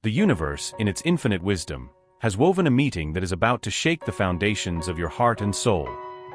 The universe, in its infinite wisdom, has woven a meeting that is about to shake the foundations of your heart and soul.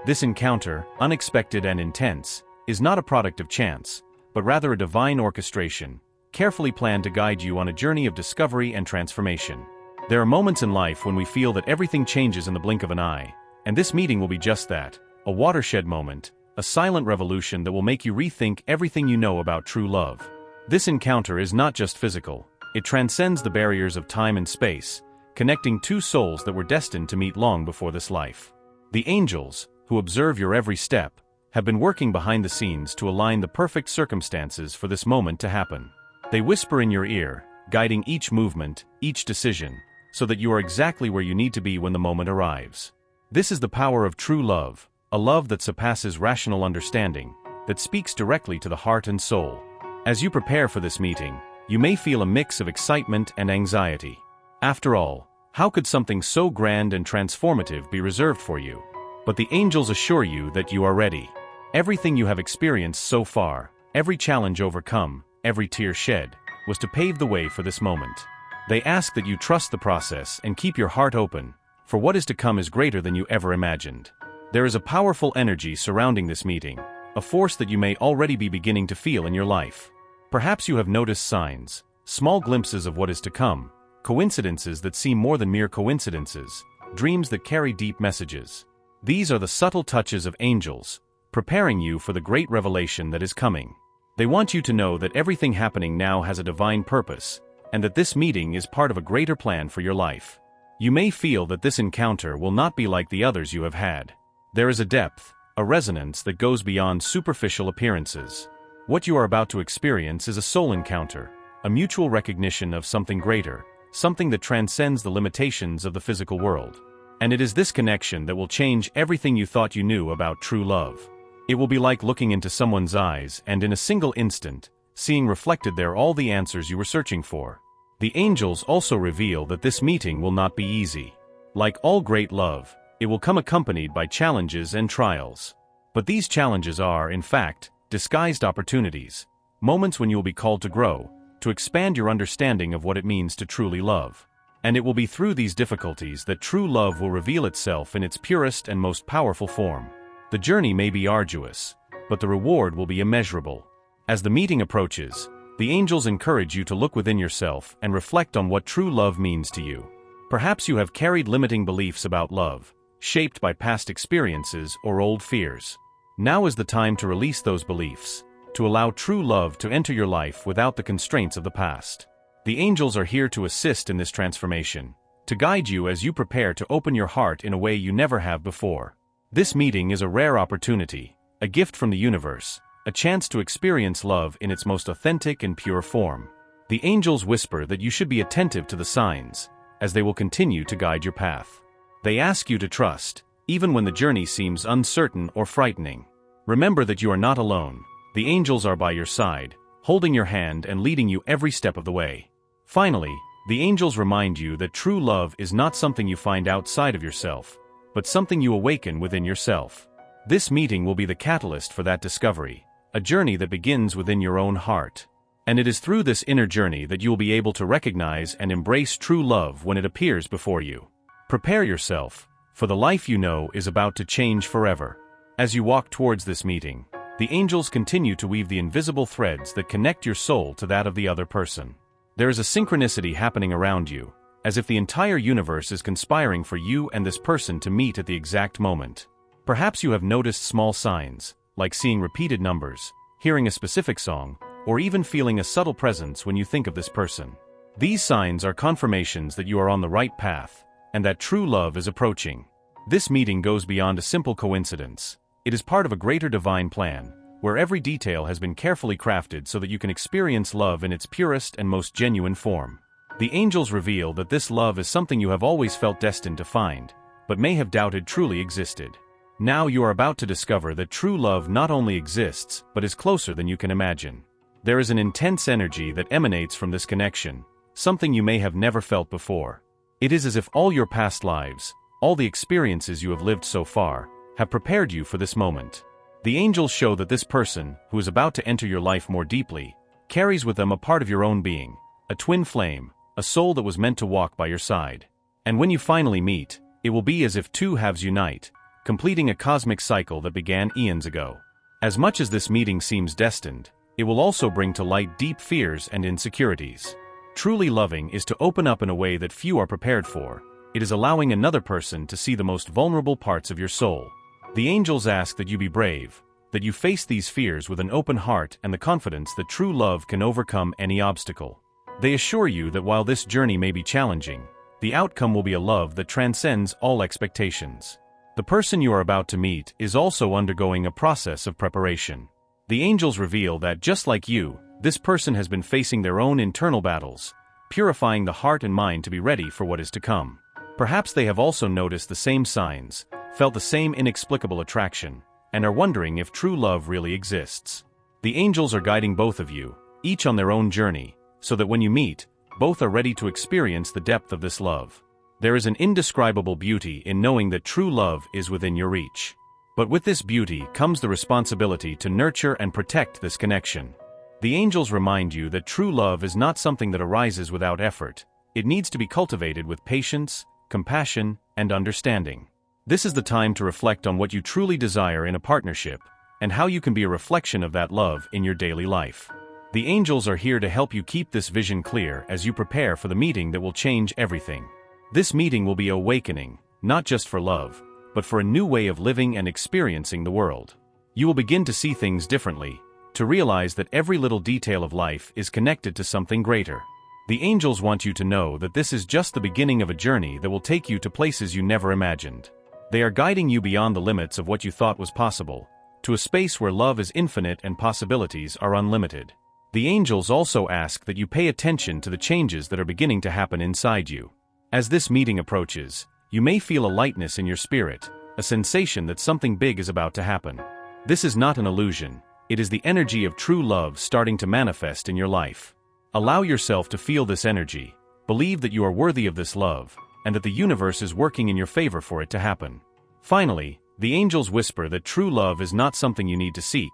This encounter, unexpected and intense, is not a product of chance, but rather a divine orchestration, carefully planned to guide you on a journey of discovery and transformation. There are moments in life when we feel that everything changes in the blink of an eye, and this meeting will be just that, a watershed moment, a silent revolution that will make you rethink everything you know about true love. This encounter is not just physical, it transcends the barriers of time and space, connecting two souls that were destined to meet long before this life. The angels, who observe your every step, have been working behind the scenes to align the perfect circumstances for this moment to happen. They whisper in your ear, guiding each movement, each decision, so that you are exactly where you need to be when the moment arrives. This is the power of true love, a love that surpasses rational understanding, that speaks directly to the heart and soul. As you prepare for this meeting, you may feel a mix of excitement and anxiety. After all, how could something so grand and transformative be reserved for you? But the angels assure you that you are ready. Everything you have experienced so far, every challenge overcome, every tear shed, was to pave the way for this moment. They ask that you trust the process and keep your heart open, for what is to come is greater than you ever imagined. There is a powerful energy surrounding this meeting, a force that you may already be beginning to feel in your life. Perhaps you have noticed signs, small glimpses of what is to come, coincidences that seem more than mere coincidences, dreams that carry deep messages. These are the subtle touches of angels, preparing you for the great revelation that is coming. They want you to know that everything happening now has a divine purpose, and that this meeting is part of a greater plan for your life. You may feel that this encounter will not be like the others you have had. There is a depth, a resonance that goes beyond superficial appearances. What you are about to experience is a soul encounter, a mutual recognition of something greater, something that transcends the limitations of the physical world. And it is this connection that will change everything you thought you knew about true love. It will be like looking into someone's eyes and in a single instant, seeing reflected there all the answers you were searching for. The angels also reveal that this meeting will not be easy. Like all great love, it will come accompanied by challenges and trials. But these challenges are, in fact, disguised opportunities, moments when you will be called to grow, to expand your understanding of what it means to truly love. And it will be through these difficulties that true love will reveal itself in its purest and most powerful form. The journey may be arduous, but the reward will be immeasurable. As the meeting approaches, the angels encourage you to look within yourself and reflect on what true love means to you. Perhaps you have carried limiting beliefs about love, shaped by past experiences or old fears. Now is the time to release those beliefs, to allow true love to enter your life without the constraints of the past. The angels are here to assist in this transformation, to guide you as you prepare to open your heart in a way you never have before. This meeting is a rare opportunity, a gift from the universe, a chance to experience love in its most authentic and pure form. The angels whisper that you should be attentive to the signs, as they will continue to guide your path. They ask you to trust, even when the journey seems uncertain or frightening. Remember that you are not alone. The angels are by your side, holding your hand and leading you every step of the way. Finally, the angels remind you that true love is not something you find outside of yourself, but something you awaken within yourself. This meeting will be the catalyst for that discovery, a journey that begins within your own heart. And it is through this inner journey that you will be able to recognize and embrace true love when it appears before you. Prepare yourself, for the life you know is about to change forever. As you walk towards this meeting, the angels continue to weave the invisible threads that connect your soul to that of the other person. There is a synchronicity happening around you, as if the entire universe is conspiring for you and this person to meet at the exact moment. Perhaps you have noticed small signs, like seeing repeated numbers, hearing a specific song, or even feeling a subtle presence when you think of this person. These signs are confirmations that you are on the right path, and that true love is approaching. This meeting goes beyond a simple coincidence. It is part of a greater divine plan, where every detail has been carefully crafted so that you can experience love in its purest and most genuine form. The angels reveal that this love is something you have always felt destined to find, but may have doubted truly existed. Now you are about to discover that true love not only exists, but is closer than you can imagine. There is an intense energy that emanates from this connection, something you may have never felt before. It is as if all your past lives, all the experiences you have lived so far, have prepared you for this moment. The angels show that this person, who is about to enter your life more deeply, carries with them a part of your own being, a twin flame, a soul that was meant to walk by your side. And when you finally meet, it will be as if two halves unite, completing a cosmic cycle that began eons ago. As much as this meeting seems destined, it will also bring to light deep fears and insecurities. Truly loving is to open up in a way that few are prepared for. It is allowing another person to see the most vulnerable parts of your soul. The angels ask that you be brave, that you face these fears with an open heart and the confidence that true love can overcome any obstacle. They assure you that while this journey may be challenging, the outcome will be a love that transcends all expectations. The person you are about to meet is also undergoing a process of preparation. The angels reveal that just like you, this person has been facing their own internal battles, purifying the heart and mind to be ready for what is to come. Perhaps they have also noticed the same signs, felt the same inexplicable attraction, and are wondering if true love really exists. The angels are guiding both of you, each on their own journey, so that when you meet, both are ready to experience the depth of this love. There is an indescribable beauty in knowing that true love is within your reach. But with this beauty comes the responsibility to nurture and protect this connection. The angels remind you that true love is not something that arises without effort. It needs to be cultivated with patience, compassion, and understanding. This is the time to reflect on what you truly desire in a partnership, and how you can be a reflection of that love in your daily life. The angels are here to help you keep this vision clear as you prepare for the meeting that will change everything. This meeting will be an awakening, not just for love, but for a new way of living and experiencing the world. You will begin to see things differently, to realize that every little detail of life is connected to something greater. The angels want you to know that this is just the beginning of a journey that will take you to places you never imagined. They are guiding you beyond the limits of what you thought was possible, to a space where love is infinite and possibilities are unlimited. The angels also ask that you pay attention to the changes that are beginning to happen inside you. As this meeting approaches, you may feel a lightness in your spirit, a sensation that something big is about to happen. This is not an illusion, it is the energy of true love starting to manifest in your life. Allow yourself to feel this energy, believe that you are worthy of this love, and that the universe is working in your favor for it to happen. Finally, the angels whisper that true love is not something you need to seek,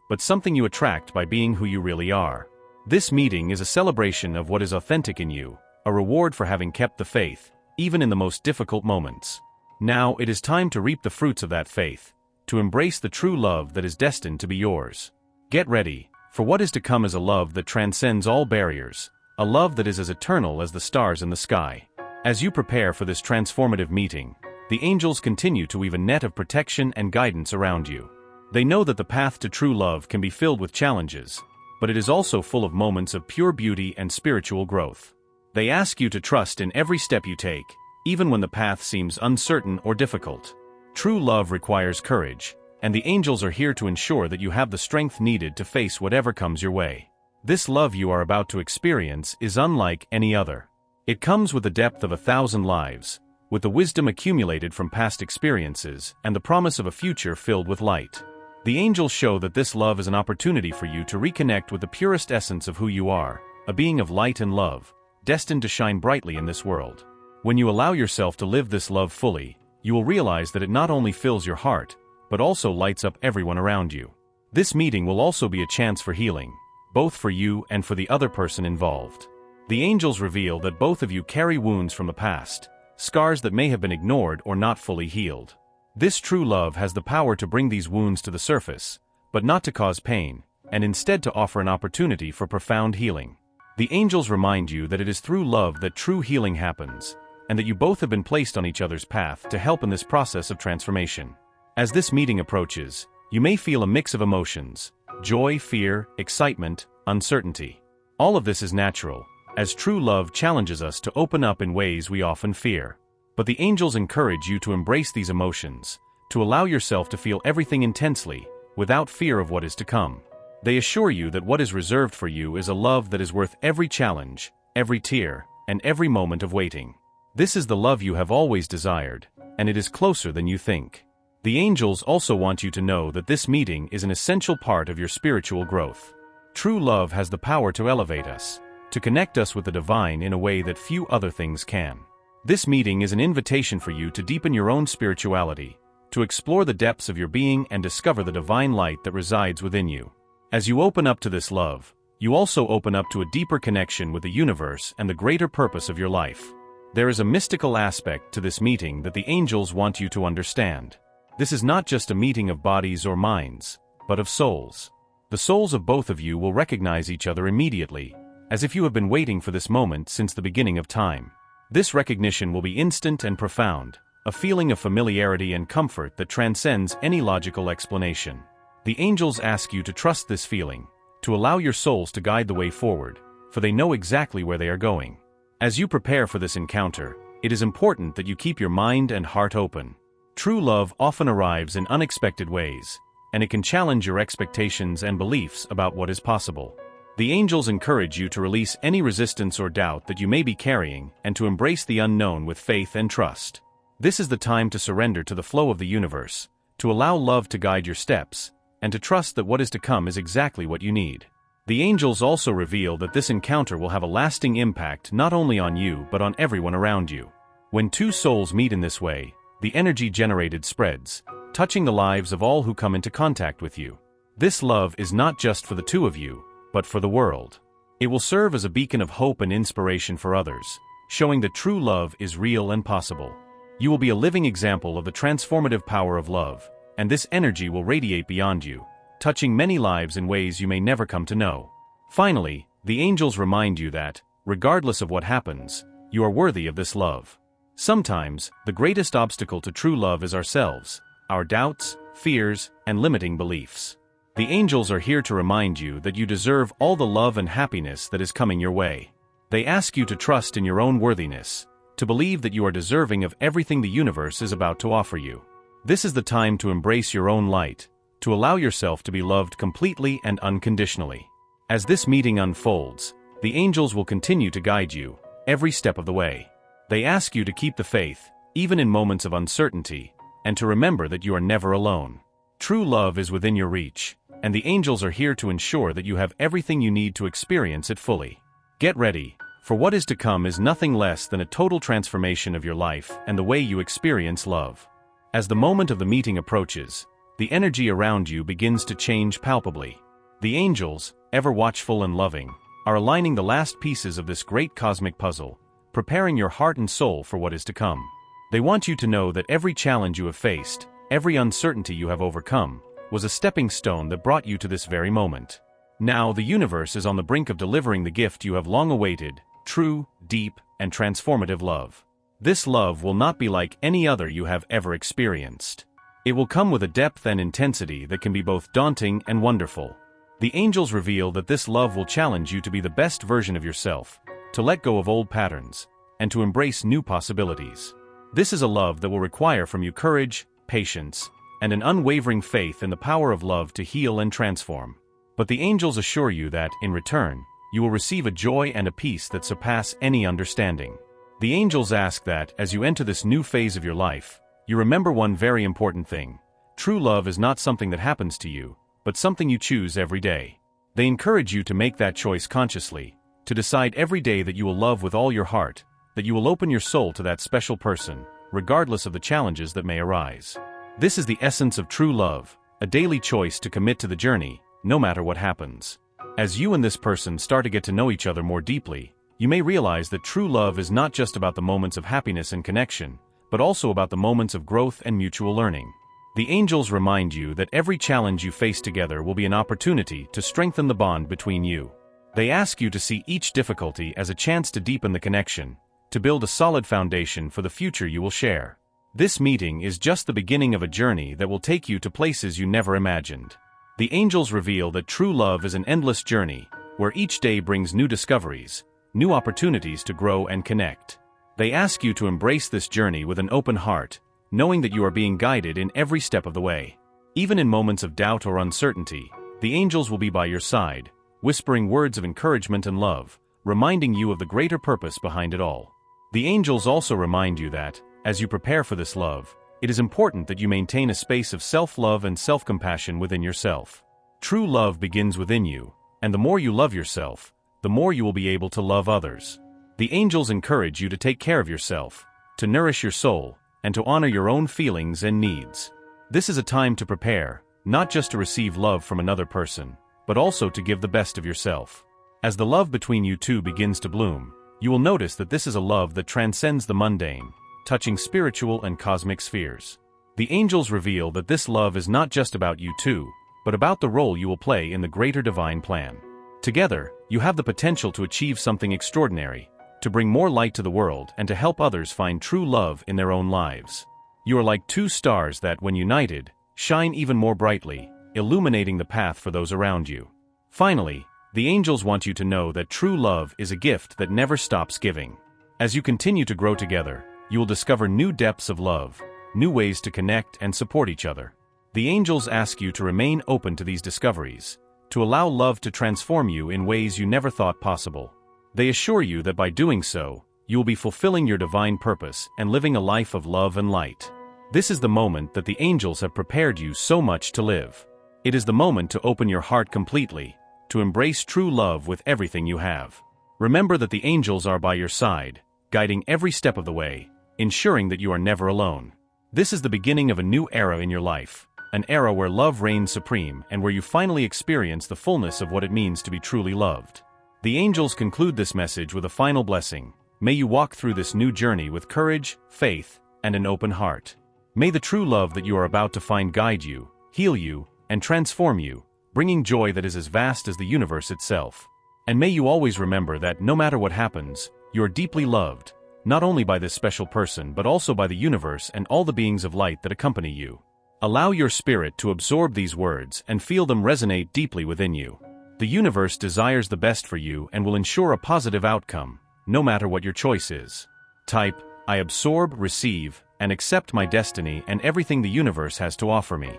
but something you attract by being who you really are. This meeting is a celebration of what is authentic in you, a reward for having kept the faith, even in the most difficult moments. Now it is time to reap the fruits of that faith, to embrace the true love that is destined to be yours. Get ready, for what is to come is a love that transcends all barriers, a love that is as eternal as the stars in the sky. As you prepare for this transformative meeting, the angels continue to weave a net of protection and guidance around you. They know that the path to true love can be filled with challenges, but it is also full of moments of pure beauty and spiritual growth. They ask you to trust in every step you take, even when the path seems uncertain or difficult. True love requires courage, and the angels are here to ensure that you have the strength needed to face whatever comes your way. This love you are about to experience is unlike any other. It comes with the depth of 1,000 lives, with the wisdom accumulated from past experiences and the promise of a future filled with light. The angels show that this love is an opportunity for you to reconnect with the purest essence of who you are, a being of light and love, destined to shine brightly in this world. When you allow yourself to live this love fully, you will realize that it not only fills your heart, but also lights up everyone around you. This meeting will also be a chance for healing, both for you and for the other person involved. The angels reveal that both of you carry wounds from the past, scars that may have been ignored or not fully healed. This true love has the power to bring these wounds to the surface, but not to cause pain, and instead to offer an opportunity for profound healing. The angels remind you that it is through love that true healing happens, and that you both have been placed on each other's path to help in this process of transformation. As this meeting approaches, you may feel a mix of emotions: joy, fear, excitement, uncertainty. All of this is natural, as true love challenges us to open up in ways we often fear. But the angels encourage you to embrace these emotions, to allow yourself to feel everything intensely, without fear of what is to come. They assure you that what is reserved for you is a love that is worth every challenge, every tear, and every moment of waiting. This is the love you have always desired, and it is closer than you think. The angels also want you to know that this meeting is an essential part of your spiritual growth. True love has the power to elevate us, to connect us with the divine in a way that few other things can. This meeting is an invitation for you to deepen your own spirituality, to explore the depths of your being and discover the divine light that resides within you. As you open up to this love, You also open up to a deeper connection with the universe and the greater purpose of your life. There is a mystical aspect to this meeting that the angels want you to understand. This is not just a meeting of bodies or minds, but of souls. The souls of both of you will recognize each other immediately, as if you have been waiting for this moment since the beginning of time. This recognition will be instant and profound, a feeling of familiarity and comfort that transcends any logical explanation. The angels ask you to trust this feeling, to allow your souls to guide the way forward, for they know exactly where they are going. As you prepare for this encounter, it is important that you keep your mind and heart open. True love often arrives in unexpected ways, and it can challenge your expectations and beliefs about what is possible. The angels encourage you to release any resistance or doubt that you may be carrying and to embrace the unknown with faith and trust. This is the time to surrender to the flow of the universe, to allow love to guide your steps, and to trust that what is to come is exactly what you need. The angels also reveal that this encounter will have a lasting impact not only on you but on everyone around you. When two souls meet in this way, the energy generated spreads, touching the lives of all who come into contact with you. This love is not just for the two of you, but for the world. It will serve as a beacon of hope and inspiration for others, showing that true love is real and possible. You will be a living example of the transformative power of love, and this energy will radiate beyond you, touching many lives in ways you may never come to know. Finally, the angels remind you that, regardless of what happens, you are worthy of this love. Sometimes, the greatest obstacle to true love is ourselves, our doubts, fears, and limiting beliefs. The angels are here to remind you that you deserve all the love and happiness that is coming your way. They ask you to trust in your own worthiness, to believe that you are deserving of everything the universe is about to offer you. This is the time to embrace your own light, to allow yourself to be loved completely and unconditionally. As this meeting unfolds, the angels will continue to guide you, every step of the way. They ask you to keep the faith, even in moments of uncertainty, and to remember that you are never alone. True love is within your reach, and the angels are here to ensure that you have everything you need to experience it fully. Get ready, for what is to come is nothing less than a total transformation of your life and the way you experience love. As the moment of the meeting approaches, the energy around you begins to change palpably. The angels, ever watchful and loving, are aligning the last pieces of this great cosmic puzzle, preparing your heart and soul for what is to come. They want you to know that every challenge you have faced, every uncertainty you have overcome, was a stepping stone that brought you to this very moment. Now the universe is on the brink of delivering the gift you have long awaited, true, deep, and transformative love. This love will not be like any other you have ever experienced. It will come with a depth and intensity that can be both daunting and wonderful. The angels reveal that this love will challenge you to be the best version of yourself, to let go of old patterns, and to embrace new possibilities. This is a love that will require from you courage, patience, and an unwavering faith in the power of love to heal and transform. But the angels assure you that, in return, you will receive a joy and a peace that surpass any understanding. The angels ask that, as you enter this new phase of your life, you remember one very important thing. True love is not something that happens to you, but something you choose every day. They encourage you to make that choice consciously, to decide every day that you will love with all your heart, that you will open your soul to that special person, regardless of the challenges that may arise. This is the essence of true love, a daily choice to commit to the journey, no matter what happens. As you and this person start to get to know each other more deeply, you may realize that true love is not just about the moments of happiness and connection, but also about the moments of growth and mutual learning. The angels remind you that every challenge you face together will be an opportunity to strengthen the bond between you. They ask you to see each difficulty as a chance to deepen the connection, to build a solid foundation for the future you will share. This meeting is just the beginning of a journey that will take you to places you never imagined. The angels reveal that true love is an endless journey, where each day brings new discoveries, new opportunities to grow and connect. They ask you to embrace this journey with an open heart, knowing that you are being guided in every step of the way. Even in moments of doubt or uncertainty, the angels will be by your side, whispering words of encouragement and love, reminding you of the greater purpose behind it all. The angels also remind you that, as you prepare for this love, it is important that you maintain a space of self-love and self-compassion within yourself. True love begins within you, and the more you love yourself, the more you will be able to love others. The angels encourage you to take care of yourself, to nourish your soul, and to honor your own feelings and needs. This is a time to prepare, not just to receive love from another person, but also to give the best of yourself. As the love between you two begins to bloom, you will notice that this is a love that transcends the mundane, touching spiritual and cosmic spheres. The angels reveal that this love is not just about you two, but about the role you will play in the greater divine plan. Together, you have the potential to achieve something extraordinary, to bring more light to the world and to help others find true love in their own lives. You are like two stars that, when united, shine even more brightly, illuminating the path for those around you. Finally, the angels want you to know that true love is a gift that never stops giving. As you continue to grow together, you will discover new depths of love, new ways to connect and support each other. The angels ask you to remain open to these discoveries, to allow love to transform you in ways you never thought possible. They assure you that by doing so, you will be fulfilling your divine purpose and living a life of love and light. This is the moment that the angels have prepared you so much to live. It is the moment to open your heart completely, to embrace true love with everything you have. Remember that the angels are by your side, guiding every step of the way, ensuring that you are never alone. This is the beginning of a new era in your life, an era where love reigns supreme and where you finally experience the fullness of what it means to be truly loved. The angels conclude this message with a final blessing. May you walk through this new journey with courage, faith, and an open heart. May the true love that you are about to find guide you, heal you, and transform you, bringing joy that is as vast as the universe itself. And may you always remember that no matter what happens, you are deeply loved, not only by this special person but also by the universe and all the beings of light that accompany you. Allow your spirit to absorb these words and feel them resonate deeply within you. The universe desires the best for you and will ensure a positive outcome, no matter what your choice is. Type, I absorb, receive, and accept my destiny and everything the universe has to offer me.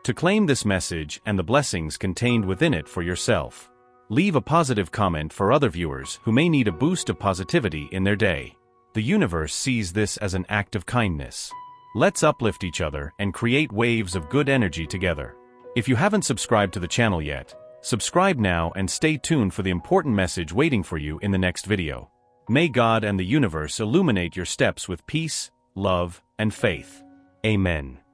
To claim this message and the blessings contained within it for yourself, leave a positive comment for other viewers who may need a boost of positivity in their day. The universe sees this as an act of kindness. Let's uplift each other and create waves of good energy together. If you haven't subscribed to the channel yet, subscribe now and stay tuned for the important message waiting for you in the next video. May God and the universe illuminate your steps with peace, love, and faith. Amen.